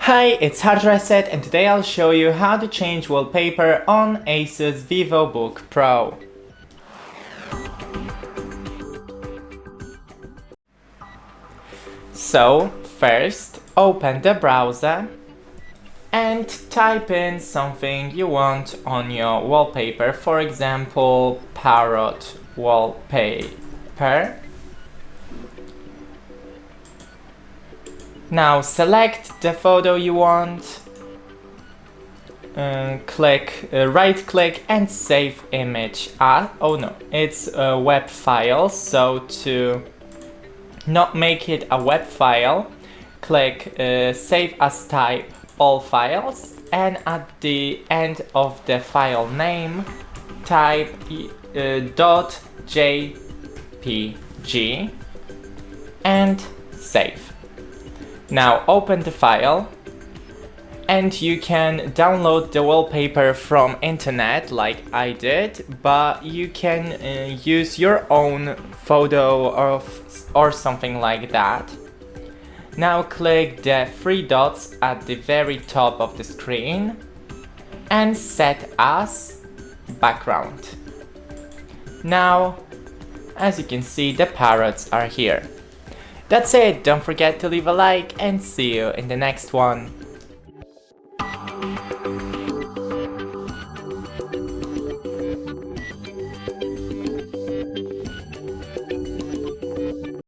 Hi, it's HardReset and today I'll show you how to change wallpaper on ASUS VIVOBOOK PRO. So, first open the browser and type in something you want on your wallpaper, for example, parrot wallpaper. Now select the photo you want, right click and save image as, it's a web file, so to not make it a web file, click save as type all files, and at the end of the file name type .jpg and save. Now open the file and you can download the wallpaper from internet like I did, but you can use your own photo or something like that. Now click the three dots at the very top of the screen and set as background. Now, as you can see, the parrots are here. That's it, don't forget to leave a like and see you in the next one.